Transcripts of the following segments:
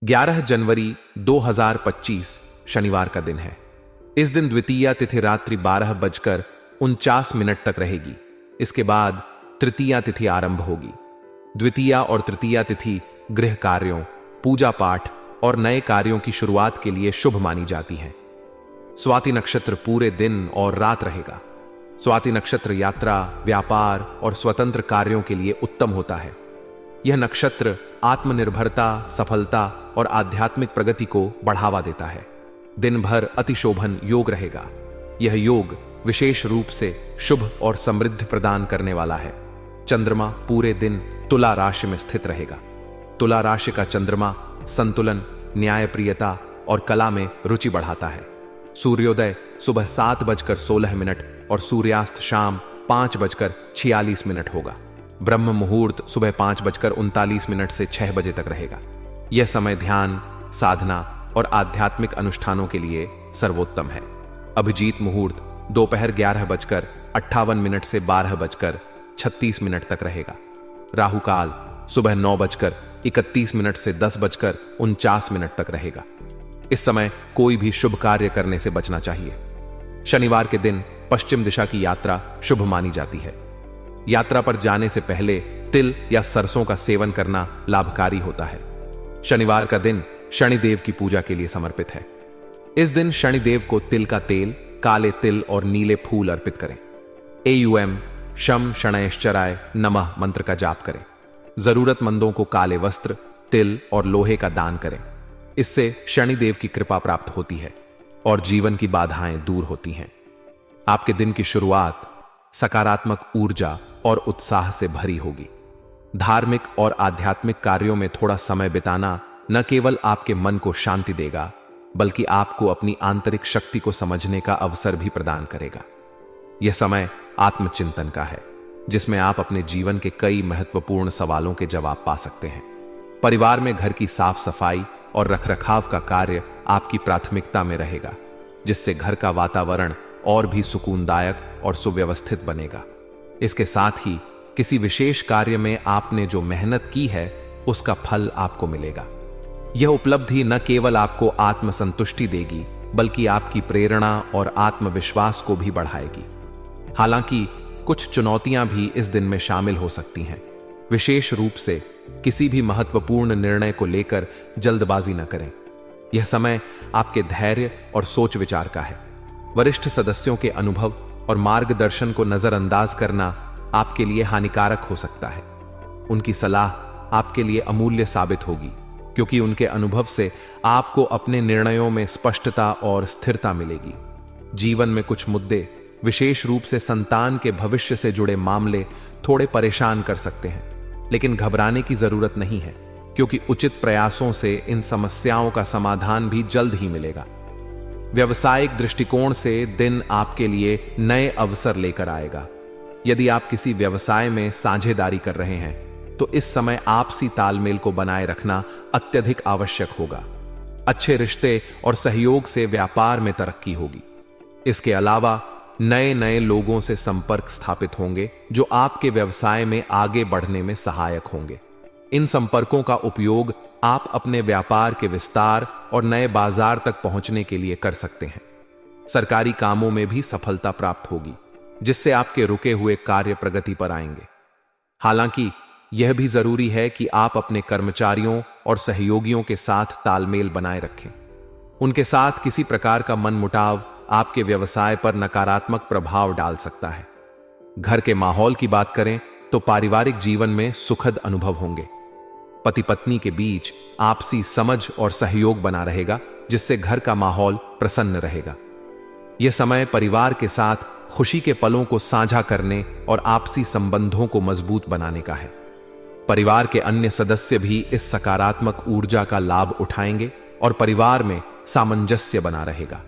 11 जनवरी 2025 शनिवार का दिन है। इस दिन द्वितीया तिथि रात्रि 12:49 तक रहेगी। इसके बाद तृतीया तिथि आरंभ होगी। द्वितीया और तृतीया तिथि गृह कार्यों, पूजा पाठ और नए कार्यों की शुरुआत के लिए शुभ मानी जाती हैं। स्वाति नक्षत्र पूरे दिन और रात रहेगा। स्वाति नक्षत्र यात्रा, व्यापार और स्वतंत्र कार्यों के लिए उत्तम होता है। यह नक्षत्र आत्मनिर्भरता, सफलता और आध्यात्मिक प्रगति को बढ़ावा देता है। दिन भर अतिशोभन योग रहेगा। यह योग विशेष रूप से शुभ और समृद्धि प्रदान करने वाला है। चंद्रमा पूरे दिन तुला राशि में स्थित रहेगा। तुला राशि का चंद्रमा संतुलन, न्यायप्रियता और कला में रुचि बढ़ाता है। सूर्योदय सुबह 7:16 और सूर्यास्त शाम 5:46 होगा। ब्रह्म मुहूर्त सुबह 5:39 से 6 बजे तक रहेगा। यह समय ध्यान, साधना और आध्यात्मिक अनुष्ठानों के लिए सर्वोत्तम है। अभिजीत मुहूर्त दोपहर 11:58 से 12:36 तक रहेगा। राहु काल सुबह 9:31 से 10:49 तक रहेगा। इस समय कोई भी शुभ कार्य करने से बचना चाहिए। शनिवार के दिन पश्चिम दिशा की यात्रा शुभ मानी जाती है। यात्रा पर जाने से पहले तिल या सरसों का सेवन करना लाभकारी होता है। शनिवार का दिन शनिदेव की पूजा के लिए समर्पित है। इस दिन शनिदेव को तिल का तेल, काले तिल और नीले फूल अर्पित करें। AUM शम शनैश्चराय नमः मंत्र का जाप करें। जरूरतमंदों को काले वस्त्र, तिल और लोहे का दान करें। इससे शनिदेव की कृपा प्राप्त होती है और जीवन की बाधाएं दूर होती हैं। आपके दिन की शुरुआत सकारात्मक ऊर्जा और उत्साह से भरी होगी। धार्मिक और आध्यात्मिक कार्यों में थोड़ा समय बिताना न केवल आपके मन को शांति देगा, बल्कि आपको अपनी आंतरिक शक्ति को समझने का अवसर भी प्रदान करेगा। यह समय आत्मचिंतन का है, जिसमें आप अपने जीवन के कई महत्वपूर्ण सवालों के जवाब पा सकते हैं। परिवार में घर की साफ सफाई और रखरखाव का कार्य आपकी प्राथमिकता में रहेगा, जिससे घर का वातावरण और भी सुकूनदायक और सुव्यवस्थित बनेगा। इसके साथ ही किसी विशेष कार्य में आपने जो मेहनत की है, उसका फल आपको मिलेगा। यह उपलब्धि न केवल आपको आत्मसंतुष्टि देगी, बल्कि आपकी प्रेरणा और आत्मविश्वास को भी बढ़ाएगी। हालांकि कुछ चुनौतियां भी इस दिन में शामिल हो सकती हैं। विशेष रूप से किसी भी महत्वपूर्ण निर्णय को लेकर जल्दबाजी न करें। यह समय आपके धैर्य और सोच विचार का है। वरिष्ठ सदस्यों के अनुभव और मार्गदर्शन को नजरअंदाज करना आपके लिए हानिकारक हो सकता है। उनकी सलाह आपके लिए अमूल्य साबित होगी, क्योंकि उनके अनुभव से आपको अपने निर्णयों में स्पष्टता और स्थिरता मिलेगी। जीवन में कुछ मुद्दे, विशेष रूप से संतान के भविष्य से जुड़े मामले, थोड़े परेशान कर सकते हैं, लेकिन घबराने की जरूरत नहीं है, क्योंकि उचित प्रयासों से इन समस्याओं का समाधान भी जल्द ही मिलेगा। व्यवसायिक दृष्टिकोण से दिन आपके लिए नए अवसर लेकर आएगा। यदि आप किसी व्यवसाय में साझेदारी कर रहे हैं, तो इस समय आपसी तालमेल को बनाए रखना अत्यधिक आवश्यक होगा। अच्छे रिश्ते और सहयोग से व्यापार में तरक्की होगी। इसके अलावा नए नए लोगों से संपर्क स्थापित होंगे, जो आपके व्यवसाय में आगे बढ़ने में सहायक होंगे। इन संपर्कों का उपयोग आप अपने व्यापार के विस्तार और नए बाजार तक पहुंचने के लिए कर सकते हैं। सरकारी कामों में भी सफलता प्राप्त होगी, जिससे आपके रुके हुए कार्य प्रगति पर आएंगे। हालांकि यह भी जरूरी है कि आप अपने कर्मचारियों और सहयोगियों के साथ तालमेल बनाए रखें। उनके साथ किसी प्रकार का मनमुटाव आपके व्यवसाय पर नकारात्मक प्रभाव डाल सकता है। घर के माहौल की बात करें तो पारिवारिक जीवन में सुखद अनुभव होंगे। पति पत्नी के बीच आपसी समझ और सहयोग बना रहेगा, जिससे घर का माहौल प्रसन्न रहेगा। यह समय परिवार के साथ खुशी के पलों को साझा करने और आपसी संबंधों को मजबूत बनाने का है। परिवार के अन्य सदस्य भी इस सकारात्मक ऊर्जा का लाभ उठाएंगे और परिवार में सामंजस्य बना रहेगा।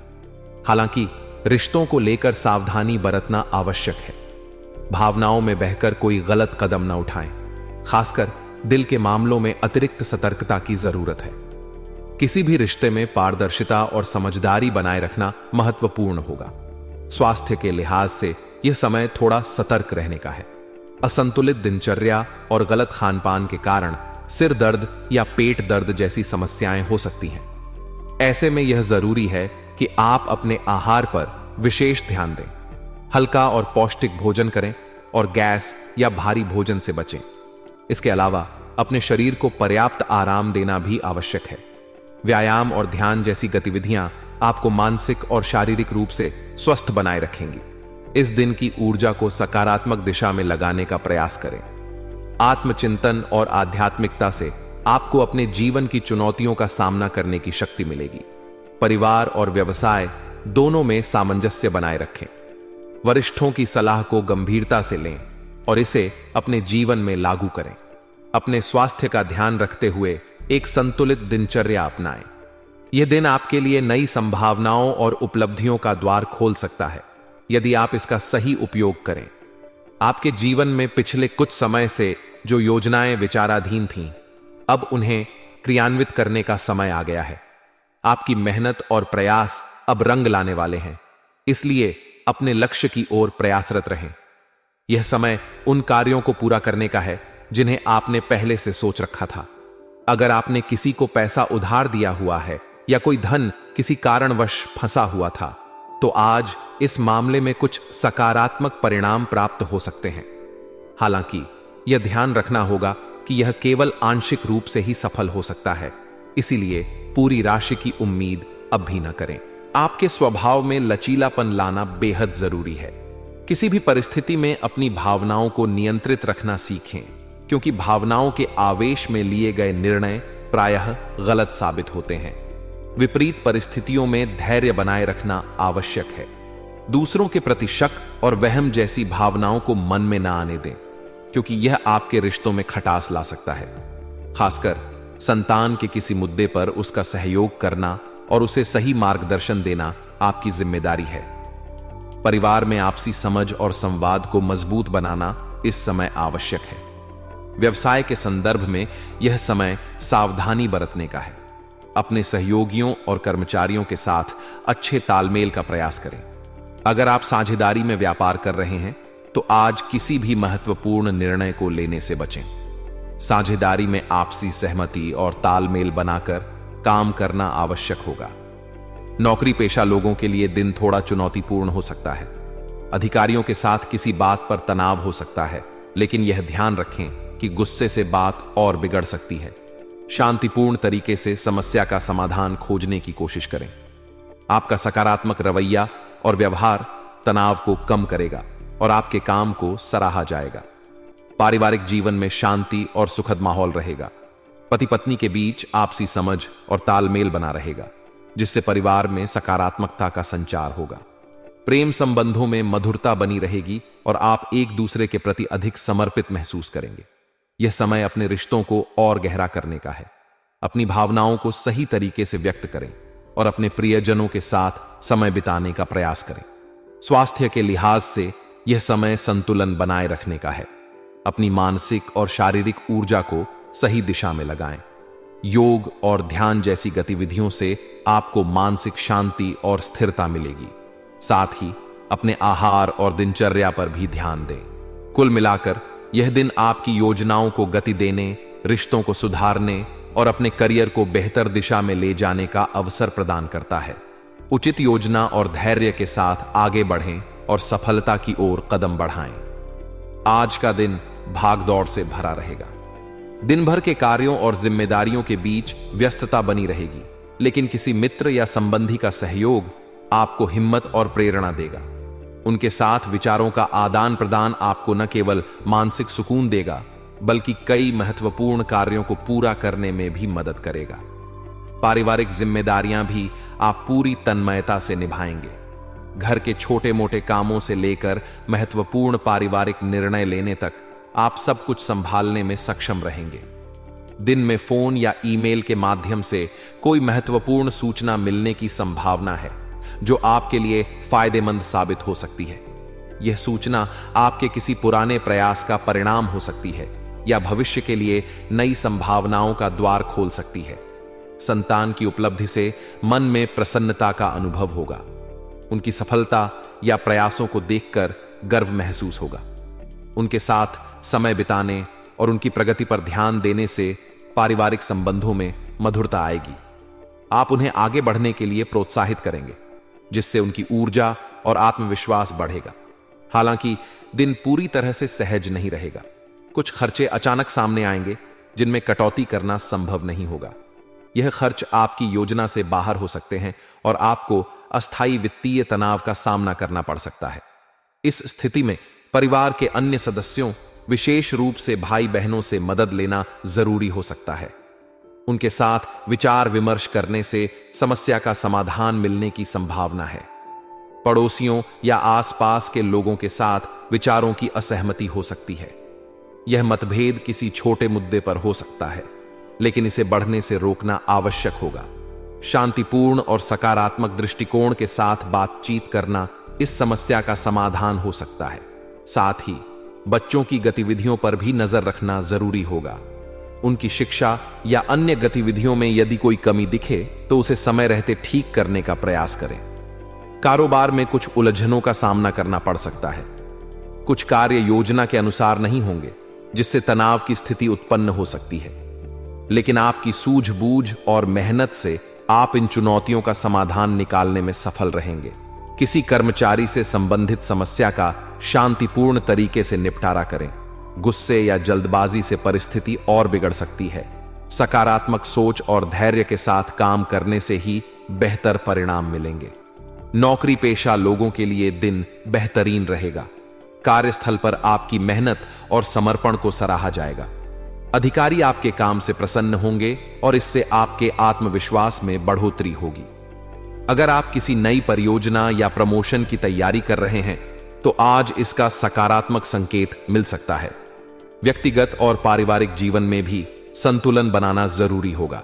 हालांकि रिश्तों को लेकर सावधानी बरतना आवश्यक है। भावनाओं में बहकर कोई गलत कदम न उठाएं। खासकर दिल के मामलों में अतिरिक्त सतर्कता की जरूरत है। किसी भी रिश्ते में पारदर्शिता और समझदारी बनाए रखना महत्वपूर्ण होगा। स्वास्थ्य के लिहाज से यह समय थोड़ा सतर्क रहने का है। असंतुलित दिनचर्या और गलत खानपान के कारण सिर दर्द या पेट दर्द जैसी समस्याएं हो सकती हैं। ऐसे में यह जरूरी है कि आप अपने आहार पर विशेष ध्यान दें, हल्का और पौष्टिक भोजन करें और गैस या भारी भोजन से बचें। इसके अलावा अपने शरीर को पर्याप्त आराम देना भी आवश्यक है। व्यायाम और ध्यान जैसी गतिविधियां आपको मानसिक और शारीरिक रूप से स्वस्थ बनाए रखेंगी। इस दिन की ऊर्जा को सकारात्मक दिशा में लगाने का प्रयास करें। आत्मचिंतन और आध्यात्मिकता से आपको अपने जीवन की चुनौतियों का सामना करने की शक्ति मिलेगी। परिवार और व्यवसाय दोनों में सामंजस्य बनाए रखें। वरिष्ठों की सलाह को गंभीरता से लें और इसे अपने जीवन में लागू करें। अपने स्वास्थ्य का ध्यान रखते हुए एक संतुलित दिनचर्या अपनाएं। यह दिन आपके लिए नई संभावनाओं और उपलब्धियों का द्वार खोल सकता है यदि आप इसका सही उपयोग करें। आपके जीवन में पिछले कुछ समय से जो योजनाएं विचाराधीन थीं, अब उन्हें क्रियान्वित करने का समय आ गया है। आपकी मेहनत और प्रयास अब रंग लाने वाले हैं, इसलिए अपने लक्ष्य की ओर प्रयासरत रहें। यह समय उन कार्यों को पूरा करने का है जिन्हें आपने पहले से सोच रखा था। अगर आपने किसी को पैसा उधार दिया हुआ है या कोई धन किसी कारणवश फंसा हुआ था, तो आज इस मामले में कुछ सकारात्मक परिणाम प्राप्त हो सकते हैं। हालांकि यह ध्यान रखना होगा कि यह केवल आंशिक रूप से ही सफल हो सकता है, इसीलिए पूरी राशि की उम्मीद अब भी न करें। आपके स्वभाव में लचीलापन लाना बेहद जरूरी है। किसी भी परिस्थिति में अपनी भावनाओं को नियंत्रित रखना सीखें, क्योंकि भावनाओं के आवेश में लिए गए निर्णय प्रायः गलत साबित होते हैं। विपरीत परिस्थितियों में धैर्य बनाए रखना आवश्यक है। दूसरों के प्रति शक और वहम जैसी भावनाओं को मन में न आने दें, क्योंकि यह आपके रिश्तों में खटास ला सकता है। खासकर संतान के किसी मुद्दे पर उसका सहयोग करना और उसे सही मार्गदर्शन देना आपकी जिम्मेदारी है। परिवार में आपसी समझ और संवाद को मजबूत बनाना इस समय आवश्यक है। व्यवसाय के संदर्भ में यह समय सावधानी बरतने का है। अपने सहयोगियों और कर्मचारियों के साथ अच्छे तालमेल का प्रयास करें। अगर आप साझेदारी में व्यापार कर रहे हैं, तो आज किसी भी महत्वपूर्ण निर्णय को लेने से बचें। साझेदारी में आपसी सहमति और तालमेल बनाकर काम करना आवश्यक होगा। नौकरी पेशा लोगों के लिए दिन थोड़ा चुनौतीपूर्ण हो सकता है। अधिकारियों के साथ किसी बात पर तनाव हो सकता है, लेकिन यह ध्यान रखें कि गुस्से से बात और बिगड़ सकती है। शांतिपूर्ण तरीके से समस्या का समाधान खोजने की कोशिश करें। आपका सकारात्मक रवैया और व्यवहार तनाव को कम करेगा और आपके काम को सराहा जाएगा। पारिवारिक जीवन में शांति और सुखद माहौल रहेगा। पति पत्नी के बीच आपसी समझ और तालमेल बना रहेगा, जिससे परिवार में सकारात्मकता का संचार होगा। प्रेम संबंधों में मधुरता बनी रहेगी और आप एक दूसरे के प्रति अधिक समर्पित महसूस करेंगे। यह समय अपने रिश्तों को और गहरा करने का है। अपनी भावनाओं को सही तरीके से व्यक्त करें और अपने प्रियजनों के साथ समय बिताने का प्रयास करें। स्वास्थ्य के लिहाज से यह समय संतुलन बनाए रखने का है। अपनी मानसिक और शारीरिक ऊर्जा को सही दिशा में लगाएं। योग और ध्यान जैसी गतिविधियों से आपको मानसिक शांति और स्थिरता मिलेगी। साथ ही अपने आहार और दिनचर्या पर भी ध्यान दें। कुल मिलाकर यह दिन आपकी योजनाओं को गति देने, रिश्तों को सुधारने और अपने करियर को बेहतर दिशा में ले जाने का अवसर प्रदान करता है। उचित योजना और धैर्य के साथ आगे बढ़ें और सफलता की ओर कदम बढ़ाएं। आज का दिन भागदौड़ से भरा रहेगा। दिन भर के कार्यों और जिम्मेदारियों के बीच व्यस्तता बनी रहेगी, लेकिन किसी मित्र या संबंधी का सहयोग आपको हिम्मत और प्रेरणा देगा। उनके साथ विचारों का आदान प्रदान आपको न केवल मानसिक सुकून देगा, बल्कि कई महत्वपूर्ण कार्यों को पूरा करने में भी मदद करेगा। पारिवारिक जिम्मेदारियां भी आप पूरी तन्मयता से निभाएंगे। घर के छोटे मोटे कामों से लेकर महत्वपूर्ण पारिवारिक निर्णय लेने तक आप सब कुछ संभालने में सक्षम रहेंगे। दिन में फोन या ईमेल के माध्यम से कोई महत्वपूर्ण सूचना मिलने की संभावना है, जो आपके लिए फायदेमंद साबित हो सकती है। यह सूचना आपके किसी पुराने प्रयास का परिणाम हो सकती है या भविष्य के लिए नई संभावनाओं का द्वार खोल सकती है। संतान की उपलब्धि से मन में प्रसन्नता का अनुभव होगा। उनकी सफलता या प्रयासों को देखकर गर्व महसूस होगा। उनके साथ समय बिताने और उनकी प्रगति पर ध्यान देने से पारिवारिक संबंधों में मधुरता आएगी। आप उन्हें आगे बढ़ने के लिए प्रोत्साहित करेंगे, जिससे उनकी ऊर्जा और आत्मविश्वास बढ़ेगा। हालांकि दिन पूरी तरह से सहज नहीं रहेगा। कुछ खर्चे अचानक सामने आएंगे जिनमें कटौती करना संभव नहीं होगा। यह खर्च आपकी योजना से बाहर हो सकते हैं और आपको अस्थायी वित्तीय तनाव का सामना करना पड़ सकता है। इस स्थिति में परिवार के अन्य सदस्यों, विशेष रूप से भाई बहनों से मदद लेना जरूरी हो सकता है। उनके साथ विचार विमर्श करने से समस्या का समाधान मिलने की संभावना है। पड़ोसियों या आसपास के लोगों के साथ विचारों की असहमति हो सकती है। यह मतभेद किसी छोटे मुद्दे पर हो सकता है, लेकिन इसे बढ़ने से रोकना आवश्यक होगा। शांतिपूर्ण और सकारात्मक दृष्टिकोण के साथ बातचीत करना इस समस्या का समाधान हो सकता है। साथ ही बच्चों की गतिविधियों पर भी नजर रखना जरूरी होगा। उनकी शिक्षा या अन्य गतिविधियों में यदि कोई कमी दिखे तो उसे समय रहते ठीक करने का प्रयास करें। कारोबार में कुछ उलझनों का सामना करना पड़ सकता है। कुछ कार्य योजना के अनुसार नहीं होंगे, जिससे तनाव की स्थिति उत्पन्न हो सकती है। लेकिन आपकी सूझबूझ और मेहनत से आप इन चुनौतियों का समाधान निकालने में सफल रहेंगे। किसी कर्मचारी से संबंधित समस्या का शांतिपूर्ण तरीके से निपटारा करें। गुस्से या जल्दबाजी से परिस्थिति और बिगड़ सकती है। सकारात्मक सोच और धैर्य के साथ काम करने से ही बेहतर परिणाम मिलेंगे। नौकरी पेशा लोगों के लिए दिन बेहतरीन रहेगा। कार्यस्थल पर आपकी मेहनत और समर्पण को सराहा जाएगा। अधिकारी आपके काम से प्रसन्न होंगे और इससे आपके आत्मविश्वास में बढ़ोतरी होगी। अगर आप किसी नई परियोजना या प्रमोशन की तैयारी कर रहे हैं तो आज इसका सकारात्मक संकेत मिल सकता है। व्यक्तिगत और पारिवारिक जीवन में भी संतुलन बनाना जरूरी होगा।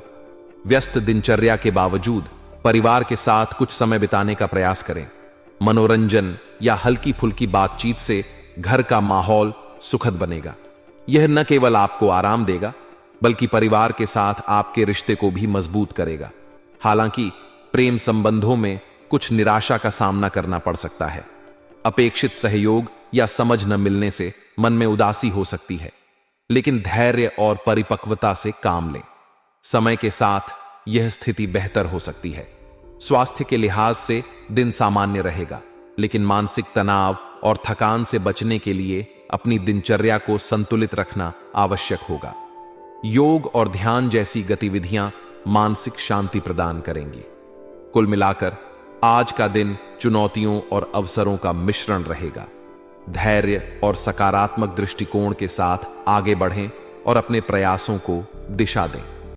व्यस्त दिनचर्या के बावजूद परिवार के साथ कुछ समय बिताने का प्रयास करें। मनोरंजन या हल्की फुल्की बातचीत से घर का माहौल सुखद बनेगा। यह न केवल आपको आराम देगा, बल्कि परिवार के साथ आपके रिश्ते को भी मजबूत करेगा। हालांकि प्रेम संबंधों में कुछ निराशा का सामना करना पड़ सकता है। अपेक्षित सहयोग या समझ न मिलने से मन में उदासी हो सकती है, लेकिन धैर्य और परिपक्वता से काम लें। समय के साथ यह स्थिति बेहतर हो सकती है। स्वास्थ्य के लिहाज से दिन सामान्य रहेगा, लेकिन मानसिक तनाव और थकान से बचने के लिए अपनी दिनचर्या को संतुलित रखना आवश्यक होगा। योग और ध्यान जैसी गतिविधियां मानसिक शांति प्रदान करेंगी। कुल मिलाकर आज का दिन चुनौतियों और अवसरों का मिश्रण रहेगा। धैर्य और सकारात्मक दृष्टिकोण के साथ आगे बढ़ें और अपने प्रयासों को दिशा दें।